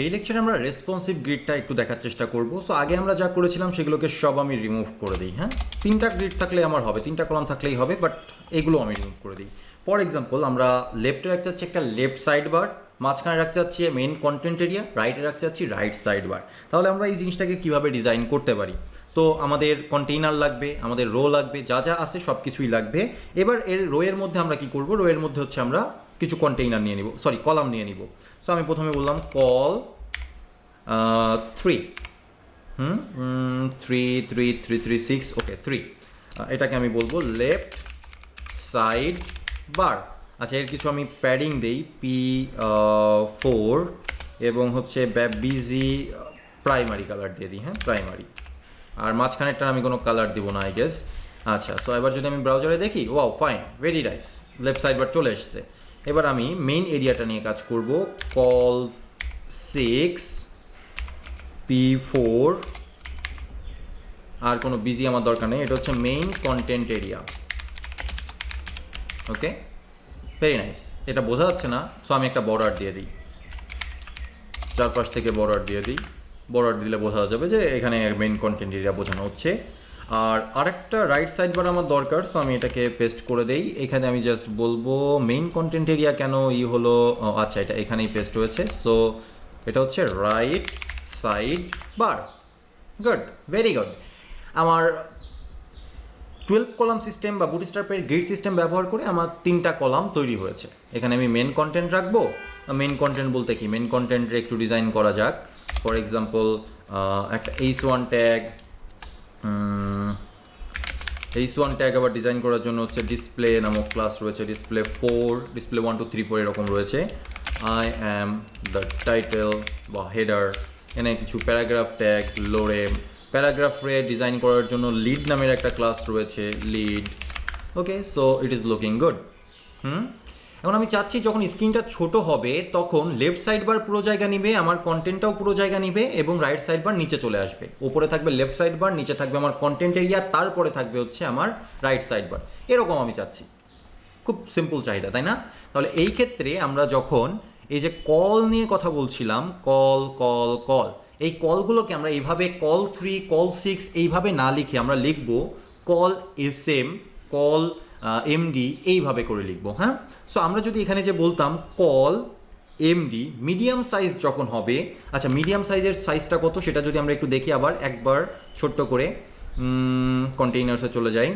এই লেকচারে আমরা রেসপন্সিভ গ্রিডটা একটু দেখার চেষ্টা করব। সো আগে আমরা যা করেছিলাম সেগুলোকে সব আমি রিমুভ করে দিই। হ্যাঁ, 3টা গ্রিড থাকলে আমার হবে, 3টা কলাম থাকলেই হবে, বাট এগুলো আমি রিমুভ করে দিই। ফর এক্সাম্পল, আমরা লেফটে রাখতে চাচ্ছি একটা লেফট সাইড বার, মাঝখানে রাখতে চাচ্ছি মেইন কন্টেন্ট এরিয়া, রাইটে রাখতে চাচ্ছি রাইট সাইড বার। তাহলে আমরা এই জিনিসটাকে কীভাবে ডিজাইন করতে পারি? তো আমাদের কন্টেইনার লাগবে, আমাদের রো লাগবে, যা যা আছে সব কিছুই লাগবে। এবার এর রোয়ের মধ্যে আমরা কি করব? রোয়ের মধ্যে হচ্ছে আমরা কিছু কন্টেইনার নিয়ে নিব, সরি কলাম নিয়ে নিব। সো আমি প্রথমে বললাম কল 3 3 3 3 3 6, ওকে 3। এটাকে আমি বলবো লেফট সাইড বার। আচ্ছা, এর কিছু আমি প্যাডিং দেই P4 এবং হচ্ছে বিজি প্রাইমারি কালার দিয়ে দিই। হ্যাঁ, প্রাইমারি। আর মাঝখানেরটা আমি কোনো কালার দিব না, আই গেস। আচ্ছা, সো এবার যদি আমি ব্রাউজারে দেখি, wow fine, very nice, left side bar চলে এসছে। এবার আমি মেইন এরিয়াটা নিয়ে কাজ করব। কল 6 P4, আর কোনো বিজি আমার দরকার নেই, এটা হচ্ছে মেইন কন্টেন্ট এরিয়া। ওকে, ভেরি নাইস। এটা বোঝা যাচ্ছে না, সো আমি একটা বর্ডার দিয়ে দিই, চারপাশ থেকে বর্ডার দিয়ে দিই। বর্ডার দিলে বোঝা যাবে যে এখানে মেইন কন্টেন্ট এরিয়া বোঝানো হচ্ছে। আর আরেকটা রাইট সাইড বার আমার দরকার, সো আমি এটাকে পেস্ট করে দেই। এখানে আমি জাস্ট বলবো মেইন কন্টেন্ট এরিয়া কেন হলো, আচ্ছা এটা এখানেই পেস্ট হয়েছে। সো এটা হচ্ছে right side bar. Good, very good. আমার 12 কলাম সিস্টেম বা বুটস্ট্র্যাপের গ্রিড সিস্টেম ব্যবহার করে আমার 3টা কলাম তৈরি হয়েছে। এখানে আমি মেন কন্টেন্ট রাখবো। মেন কন্টেন্ট বলতে কি, মেন কন্টেন্টে একটু ডিজাইন করা যাক। ফর এক্সাম্পল, একটা H1 ট্যাগ, H1 ট্যাগ আবার ডিজাইন করার জন্য হচ্ছে ডিসপ্লে নামক ক্লাস রয়েছে, ডিসপ্লে 4, ডিসপ্লে 1 2 3 4 এরকম রয়েছে। আই অ্যাম দ্য টাইটেল বা হেডার, এখানে কিছু প্যারাগ্রাফ ট্যাগ, লোরেম, প্যারাগ্রাফে ডিজাইন করার জন্য লিড নামের একটা ক্লাস রয়েছে, lead. Okay, so it is looking good. এখন আমি চাচ্ছি যখন স্ক্রিনটা ছোট হবে তখন লেফট সাইড বার পুরো জায়গা নিবে, আমার কন্টেন্টটাও পুরো জায়গা নিবে, এবং রাইট সাইড বার নিচে চলে আসবে। উপরে থাকবে লেফট সাইড বার, নিচে থাকবে আমার কন্টেন্ট এরিয়া, তারপরে থাকবে হচ্ছে আমার রাইট সাইড বার। এরকম আমি চাচ্ছি। খুব সিম্পল চাহিদা, তাই না? তাহলে এই ক্ষেত্রে আমরা যখন এই যে কল নিয়ে কথা বলছিলাম, কল কল কল, এই কলগুলোকে আমরা এইভাবে কল 3, কল 6 এইভাবে না লিখে আমরা লিখব কল SM, কল MD, এইভাবে করে লিখবো। হ্যাঁ, সো আমরা যদি এখানে যে বলতাম কল MD মিডিয়াম সাইজ যখন হবে, আচ্ছা মিডিয়াম সাইজের সাইজটা কত সেটা যদি আমরা একটু দেখি, আবার একবার ছোট্ট করে কন্টেইনার্সে চলে যাই।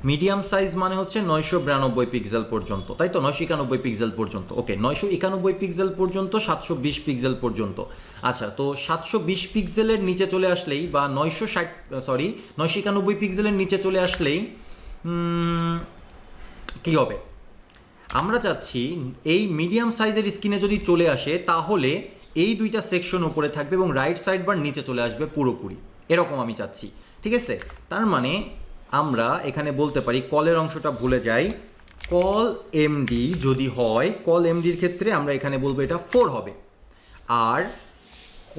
মিডিয়াম সাইজ মানে হচ্ছে 992 পিক্সেল পর্যন্ত, তাই তো? 991 পিক্সেল পর্যন্ত। ওকে, 991 পিক্সেল পর্যন্ত, 720 পিক্সেল পর্যন্ত। আচ্ছা, তো 720 পিক্সেলের নিচে চলে আসলেই, বা 991 পিক্সেলের নিচে চলে আসলেই কি হবে? আমরা চাচ্ছি এই মিডিয়াম সাইজের স্ক্রিনে যদি চলে আসে তাহলে এই 2টা সেকশন উপরে থাকবে এবং রাইট সাইড বার নিচে চলে আসবে পুরোপুরি, এরকম আমি চাচ্ছি। ঠিক আছে, তার মানে আমরা এখানে বলতে পারি, কলের অংশটা ভুলে যাই, কল MD যদি হয়, কল MDর ক্ষেত্রে আমরা এখানে বলবো এটা 4 হবে। আর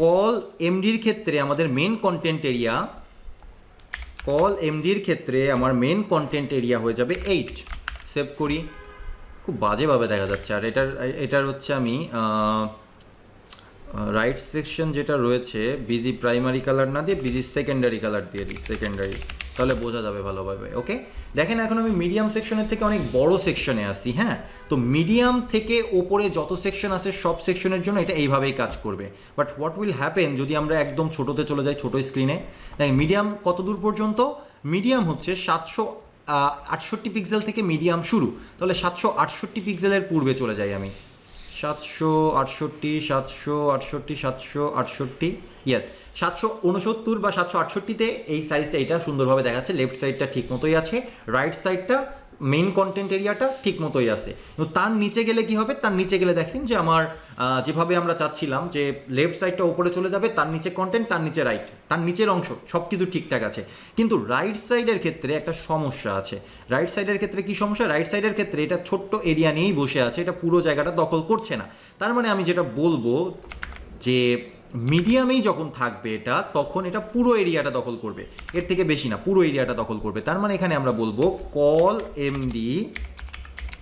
কল MDর ক্ষেত্রে আমাদের মেন কন্টেন্ট এরিয়া, কল MDর ক্ষেত্রে আমার মেন কন্টেন্ট এরিয়া হয়ে যাবে 8। সেভ করি, খুব বাজেভাবে দেখা যাচ্ছে। আর এটার হচ্ছে আমি রাইট সেকশন যেটা রয়েছে, বিজি প্রাইমারি কালার না দিয়ে বিজি সেকেন্ডারি কালার দিয়ে দিই, সেকেন্ডারি, তাহলে বোঝা যাবে ভালোভাবে। ওকে, দেখেন এখন আমি মিডিয়াম সেকশনের থেকে অনেক বড় সেকশনে আসি। হ্যাঁ, তো মিডিয়াম থেকে ওপরে যত সেকশন আছে সব সেকশনের জন্য এটা এইভাবেই কাজ করবে। বাট হোয়াট উইল হ্যাপেন যদি আমরা একদম ছোটোতে চলে যাই, ছোটো স্ক্রিনে? দেখেন মিডিয়াম কত দূর পর্যন্ত? মিডিয়াম হচ্ছে 768 পিক্সেল থেকে মিডিয়াম শুরু। তাহলে 768 পিক্সেলের পূর্বে চলে যাই আমি, 768, 768, 768, ইয়েস 769 বা 768-তে এই সাইজটা এটা সুন্দরভাবে দেখাচ্ছে। লেফট সাইডটা ঠিক মতোই আছে, রাইট সাইডটা মেইন কন্টেন্ট এরিয়াটা ঠিক মতোই আছে। কিন্তু তার নিচে গেলে কি হবে? তার নিচে গেলে দেখেন যে আমার যেভাবে আমরা চাচ্ছিলাম যে লেফট সাইডটা উপরে চলে যাবে, তার নিচে কন্টেন্ট, তার নিচে রাইট, তার নিচের অংশ সব কিছু ঠিকঠাক আছে। কিন্তু রাইট সাইডের ক্ষেত্রে একটা সমস্যা আছে। রাইট সাইডের ক্ষেত্রে কি সমস্যা? রাইট সাইডের ক্ষেত্রে এটা ছোট্ট এরিয়া নিয়েই বসে আছে, এটা পুরো জায়গাটা দখল করছে না। তার মানে আমি যেটা বলবো যে মিডিয়ামেই যখন থাকবে এটা, তখন এটা পুরো এরিয়াটা দখল করবে, এর থেকে বেশি না, পুরো এরিয়াটা দখল করবে। তার মানে এখানে আমরা বলবো কল MD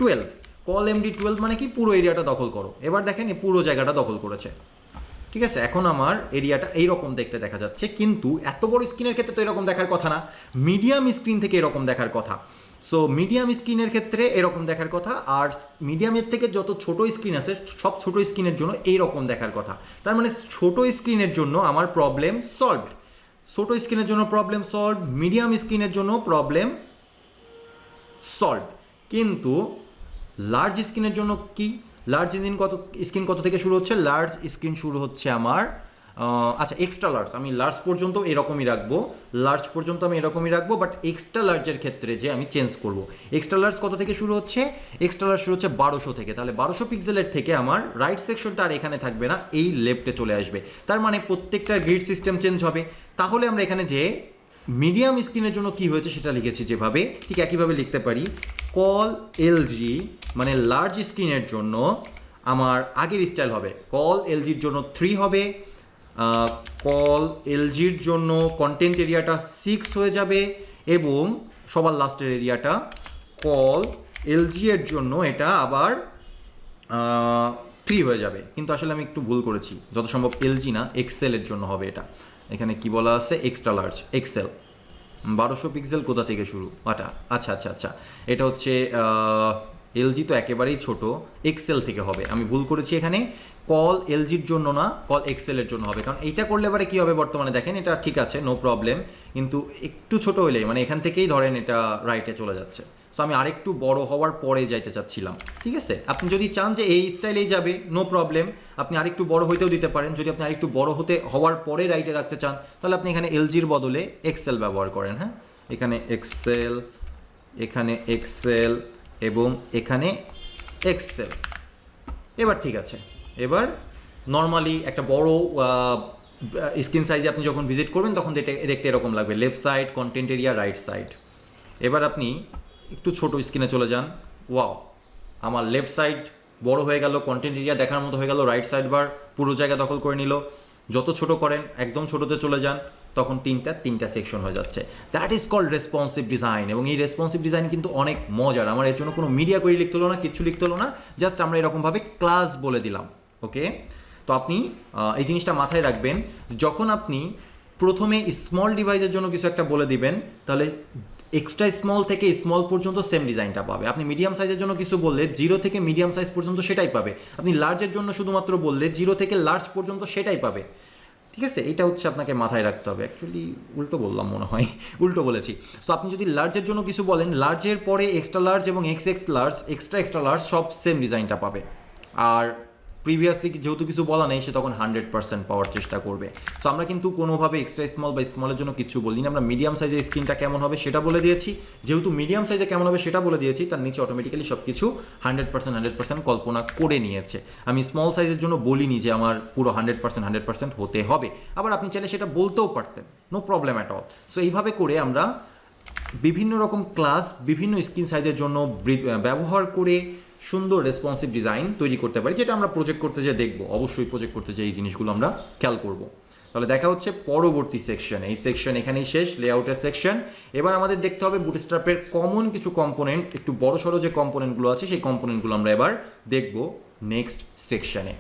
12, কল MD 12 মানে কি? পুরো এরিয়াটা দখল করো। এবার দেখেন পুরো জায়গাটা দখল করেছে। ঠিক আছে, এখন আমার এরিয়াটা এইরকম দেখতে দেখা যাচ্ছে, কিন্তু এত বড় স্ক্রিনের ক্ষেত্রে তো এরকম দেখার কথা না, মিডিয়াম স্ক্রিন থেকে এরকম দেখার কথা। সো মিডিয়াম স্ক্রিনের ক্ষেত্রে এরকম দেখার কথা, আর মিডিয়ামের থেকে যত ছোট স্ক্রিন আছে সব ছোট স্ক্রিনের জন্য এইরকম দেখার কথা। তার মানে ছোট স্ক্রিনের জন্য আমার প্রবলেম সলভড, ছোট স্ক্রিনের জন্য প্রবলেম সলভ, মিডিয়াম স্ক্রিনের জন্য প্রবলেম সলভ। কিন্তু লার্জ স্ক্রিনের জন্য কি? লার্জ স্ক্রিন কত থেকে শুরু হচ্ছে? লার্জ স্ক্রিন শুরু হচ্ছে আমার আচ্ছা এক্সট্রা লার্জ, আমি লার্জ পর্যন্ত এরকমই রাখবো, লার্জ পর্যন্ত আমি এরকমই রাখবো, বাট এক্সট্রা লার্জের ক্ষেত্রে যে আমি চেঞ্জ করব। এক্সট্রা লার্জ কত থেকে শুরু হচ্ছে? এক্সট্রা লার্জ শুরু হচ্ছে 1200 থেকে। তাহলে 1200 পিক্সেলের থেকে আমার রাইট সেকশনটা আর এখানে থাকবে না, এই লেফটে চলে আসবে। তার মানে প্রত্যেকটা গ্রিড সিস্টেম চেঞ্জ হবে। তাহলে আমরা এখানে যে মিডিয়াম স্ক্রিনের জন্য কি হয়েছে সেটা লিখেছি যেভাবে, ঠিক একইভাবে লিখতে পারি কল এলজি, মানে লার্জ স্ক্রিনের জন্য আমার আগের স্টাইল হবে, কল এলজির জন্য 3 হবে, কল এলজির জন্য কন্টেন্ট এরিয়াটা 6 হয়ে যাবে, এবং সবার লাস্টের এরিয়াটা কল এলজি এর জন্য এটা আবার 3 হয়ে যাবে। কিন্তু আসলে আমি একটু ভুল করেছি, যত সম্ভব এলজি না এক্সেলের জন্য হবে এটা। এখানে কি বলা আছে? Extra large Excel. 1200 পিক্সেল কোথা থেকে শুরু? আচ্ছা আচ্ছা আচ্ছা, এটা হচ্ছে এলজি তো একেবারেই ছোট, এক্সেল থেকে হবে। আমি ভুল করেছি, এখানে কল এলজির জন্য না, কল এক্সেলের জন্য হবে। কারণ এইটা করলে এবারে কী হবে, বর্তমানে দেখেন এটা ঠিক আছে, নো প্রবলেম, কিন্তু একটু ছোট হলেই মানে এখান থেকেই ধরেন এটা রাইটে চলে যাচ্ছে। সো আমি আরেকটু বড় হওয়ার পরে যাইতে চাচ্ছিলাম। ঠিক আছে, আপনি যদি চান যে এই স্টাইলেই যাবে, নো প্রবলেম, আপনি আরেকটু বড় হইতেও দিতে পারেন। যদি আপনি আরেকটু বড় হওয়ার পরে রাইটে রাখতে চান, তাহলে আপনি এখানে এলজির বদলে এক্সেল ব্যবহার করেন। হ্যাঁ, এখানে এক্সেল, এখানে এক্সেল এবং এখানে এক্সেল। এবার ঠিক আছে, এবার নর্মালি একটা বড় স্ক্রিন সাইজে আপনি যখন ভিজিট করবেন তখন দেখতে এরকম লাগবে, left side content area, right side. এবার আপনি একটু ছোট স্ক্রিনে চলে যান, ওয়াও, আমার লেফট সাইড বড় হয়ে গেল, কন্টেন্ট এরিয়া দেখার মতো হয়ে গেল, রাইট সাইড বার পুরো জায়গা দখল করে নিল। যত ছোট করেন একদম ছোটোতে চলে যান, তখন তিনটা সেকশন হয়ে যাচ্ছে। That is called responsive design. এবং এই রেসপন্সিভ ডিজাইন কিন্তু অনেক মজার। আমার এর জন্য কোনো মিডিয়া করে লিখতে হলো না, কিচ্ছু লিখতে হলো না, জাস্ট আমরা এরকমভাবে ক্লাস বলে দিলাম। ওকে, তো আপনি এই জিনিসটা মাথায় রাখবেন, যখন আপনি প্রথমে স্মল ডিভাইসের জন্য কিছু একটা বলে দিবেন, তাহলে এক্সট্রা স্মল থেকে স্মল পর্যন্ত সেম ডিজাইনটা পাবে। আপনি মিডিয়াম সাইজের জন্য কিছু বললে 0 থেকে মিডিয়াম সাইজ পর্যন্ত সেটাই পাবে। আপনি লার্জের জন্য শুধুমাত্র বললে 0 থেকে লার্জ পর্যন্ত সেটাই পাবে। ঠিক আছে, এটা হচ্ছে আপনাকে মাথায় রাখতে হবে। অ্যাকচুয়ালি উল্টো বললাম মনে হয়, উল্টো বলেছি। সো আপনি যদি লার্জের জন্য কিছু বলেন, লার্জের পরে এক্সট্রা লার্জ এবং এক্স লার্জ, এক্সট্রা লার্জ সব সেম ডিজাইনটা পাবে। আর প্রিভিয়াসলি যেহেতু কিছু বলা নেই, সে তখন 100% পাওয়ার চেষ্টা করবে। সো আমরা কিন্তু কোনোভাবে এক্সট্রা স্মল বা স্মলের জন্য কিছু বলিনি, আমরা মিডিয়াম সাইজের স্ক্রিনটা কেমন হবে সেটা বলে দিয়েছি। যেহেতু মিডিয়াম সাইজে কেমন হবে সেটা বলে দিয়েছি, তার নিচে অটোমেটিক্যালি সব কিছু 100% কল্পনা করে নিয়েছে। আমি স্মল সাইজের জন্য বলিনি যে আমার পুরো 100% হতে হবে। আবার আপনি চাইলে সেটা বলতেও পারতেন, no problem at all. So এইভাবে করে আমরা বিভিন্ন রকম ক্লাস বিভিন্ন স্ক্রিন সাইজের জন্য ব্যবহার করে সুন্দর রেসপন্সিভ ডিজাইন তৈরি করতে পারি, যেটা আমরা প্রজেক্ট করতে যেয়ে দেখবো। অবশ্যই প্রজেক্ট করতে যেয়ে এই জিনিসগুলো আমরা খেয়াল করব। তাহলে দেখা হচ্ছে পরবর্তী সেকশনে। এই সেকশন এখানেই শেষ, লেআউটের সেকশন। এবার আমাদের দেখতে হবে বুটস্ট্র্যাপের কমন কিছু কম্পোনেন্ট, একটু বড় সড়ো যে কম্পোনেন্টগুলো আছে সেই কম্পোনেন্টগুলো আমরা এবার দেখব নেক্সট সেকশনে।